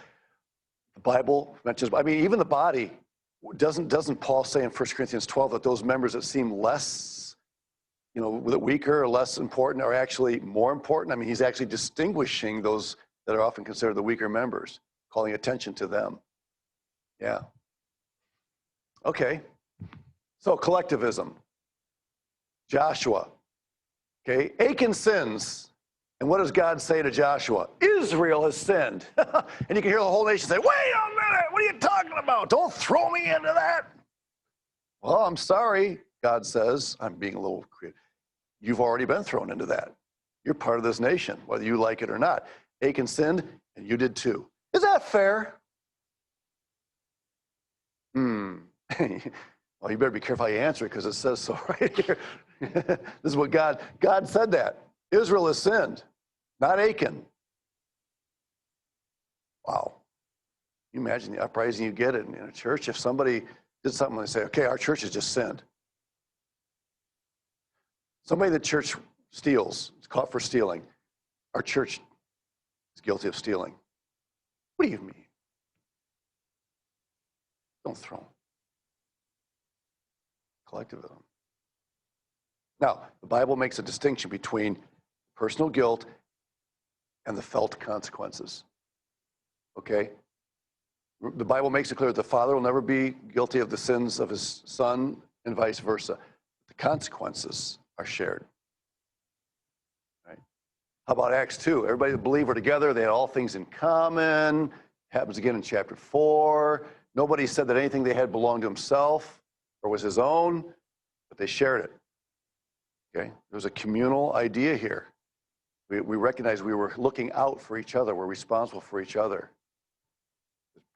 A: The Bible mentions, I mean, even the body, doesn't Paul say in 1 Corinthians 12 that those members that seem less, weaker or less important are actually more important? I mean, he's actually distinguishing those that are often considered the weaker members, calling attention to them. Yeah. Okay. So collectivism. Joshua. Okay. Achan sins. And what does God say to Joshua? Israel has sinned. And you can hear the whole nation say, wait a minute, what are you talking about? Don't throw me into that. Well, I'm sorry, God says. I'm being a little creative. You've already been thrown into that. You're part of this nation, whether you like it or not. Achan sinned, and you did too. Is that fair? Well, you better be careful how you answer it because it says so right here. This is what God said that. Israel has sinned, not Achan. Wow. Can you imagine the uprising you get in a church if somebody did something and they say, okay, our church has just sinned. Somebody in the church steals, is caught for stealing. Our church is guilty of stealing. What do you mean? Don't throw them. Collectivism. Now, the Bible makes a distinction between personal guilt and the felt consequences. Okay? The Bible makes it clear that the father will never be guilty of the sins of his son and vice versa. The consequences are shared. Right? How about Acts 2? Everybody that believed were together. They had all things in common. Happens again in chapter 4. Nobody said that anything they had belonged to himself or was his own, but they shared it. Okay? There was a communal idea here. We recognized we were looking out for each other. We're responsible for each other.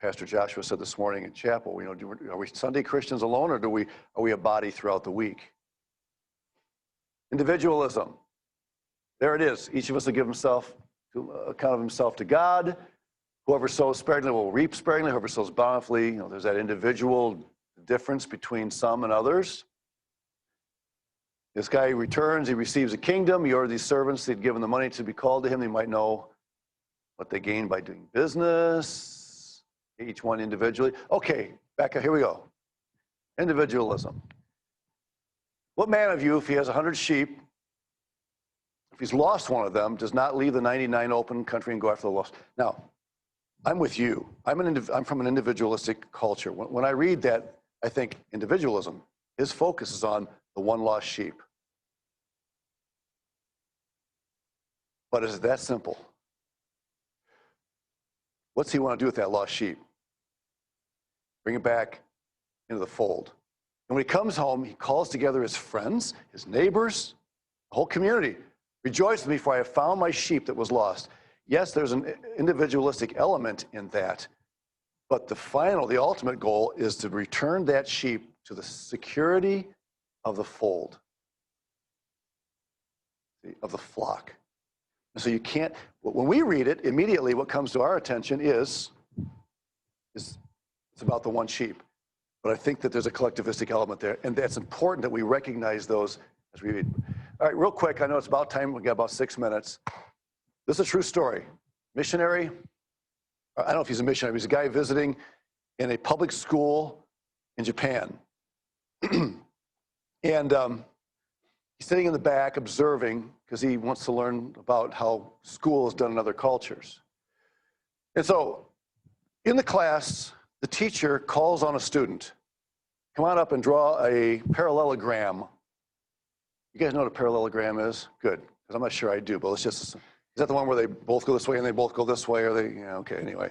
A: Pastor Joshua said this morning in chapel, are we Sunday Christians alone, or are we a body throughout the week? Individualism. There it is. Each of us will give himself account of himself to God. Whoever sows sparingly will reap sparingly. Whoever sows bountifully, there's that individual difference between some and others. This guy returns, he receives a kingdom. He ordered these servants, they'd given the money to be called to him. They might know what they gained by doing business, each one individually. Okay, back up, here we go. Individualism. What man of you, if he has 100 sheep, if he's lost one of them, does not leave the 99 open country and go after the lost? Now, I'm with you. I'm from an individualistic culture. When I read that, I think individualism. His focus is on the one lost sheep. But is it that simple? What's he want to do with that lost sheep? Bring it back into the fold. And when he comes home, he calls together his friends, his neighbors, the whole community. Rejoice with me, for I have found my sheep that was lost. Yes, there's an individualistic element in that, but the ultimate goal is to return that sheep to the security of the fold, of the flock. And so you can't, when we read it, immediately what comes to our attention is it's about the one sheep. But I think that there's a collectivistic element there, and that's important that we recognize those as we read. All right, real quick, I know it's about time, we got about 6 minutes. This is a true story. Missionary, I don't know if he's a missionary, he's a guy visiting in a public school in Japan. And he's sitting in the back observing because he wants to learn about how school is done in other cultures. And so in the class, the teacher calls on a student. Come on up and draw a parallelogram. You guys know what a parallelogram is? Good, because I'm not sure I do, but let's just, is that the one where they both go this way and they both go this way? Or they, yeah, okay, anyway.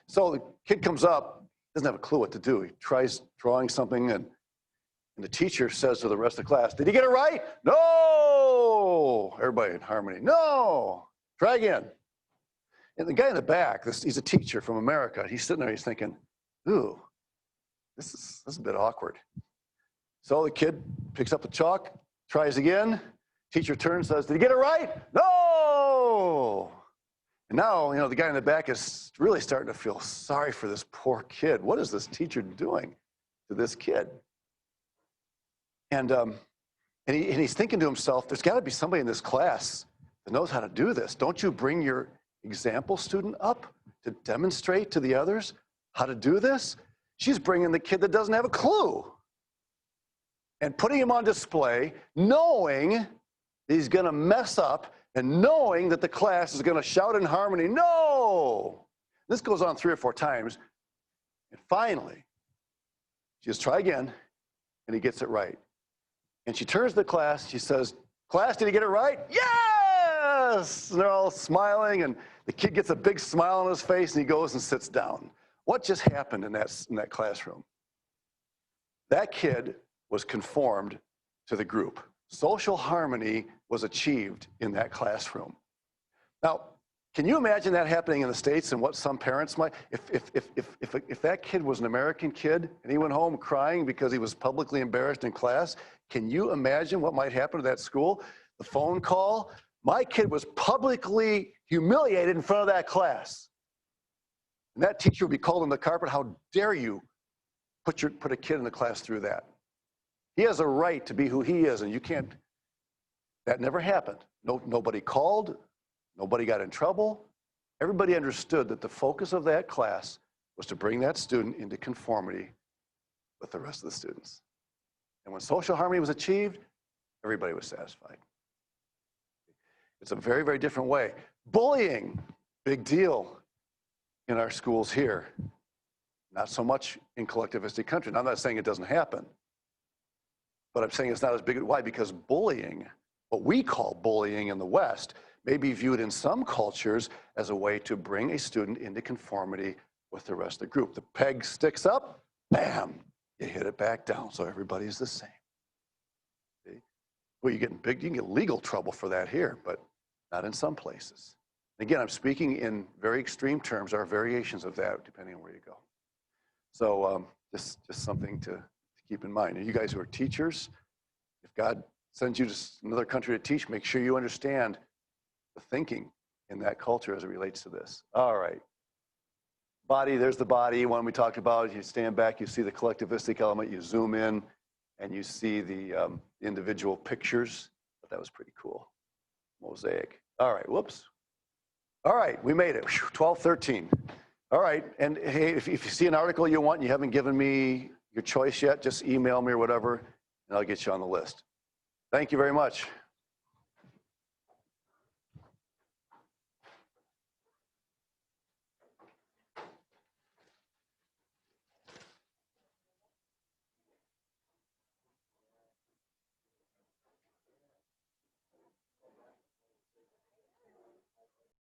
A: So the kid comes up, doesn't have a clue what to do. He tries drawing something, and the teacher says to the rest of the class, did he get it right? No! Everybody in harmony, no! Try again. And the guy in the back, he's a teacher from America. He's sitting there, he's thinking, ooh, this is a bit awkward. So the kid picks up the chalk, tries again. Teacher turns, says, did he get it right? No! And now, the guy in the back is really starting to feel sorry for this poor kid. What is this teacher doing to this kid? And he's thinking to himself, there's got to be somebody in this class that knows how to do this. Don't you bring your example student up to demonstrate to the others how to do this? She's bringing the kid that doesn't have a clue and putting him on display, knowing he's going to mess up and knowing that the class is going to shout in harmony, no! This goes on 3 or 4 times. And finally, she says, try again, and he gets it right. And she turns to the class, she says, class, did he get it right? Yes! And they're all smiling, and the kid gets a big smile on his face, and he goes and sits down. What just happened in that classroom? That kid was conformed to the group. Social harmony was achieved in that classroom. Now, can you imagine that happening in the States and what some parents might, if that kid was an American kid and he went home crying because he was publicly embarrassed in class, can you imagine what might happen to that school? The phone call, my kid was publicly humiliated in front of that class. And that teacher would be called on the carpet, how dare you put a kid in the class through that. He has a right to be who he is, and you can't. That never happened. Nobody called. Nobody got in trouble. Everybody understood that the focus of that class was to bring that student into conformity with the rest of the students. And when social harmony was achieved, everybody was satisfied. It's a very, very different way. Bullying, big deal in our schools here. Not so much in collectivistic countries. Now, I'm not saying it doesn't happen, but I'm saying it's not as big. Why? Because bullying, what we call bullying in the West, may be viewed in some cultures as a way to bring a student into conformity with the rest of the group. The peg sticks up, bam, you hit it back down, so everybody's the same. See? Well, you can get legal trouble for that here, but not in some places. Again, I'm speaking in very extreme terms. There are variations of that depending on where you go. So just something to keep in mind. And you guys who are teachers, if God sends you to another country to teach, make sure you understand the thinking in that culture as it relates to this. All right. Body, there's the body, one we talked about. You stand back, you see the collectivistic element, you zoom in, and you see the individual pictures. But that was pretty cool. Mosaic. All right, whoops. All right, we made it. 12:13. All right, and hey, if you see an article you want and you haven't given me your choice yet, just email me or whatever, and I'll get you on the list. Thank you very much.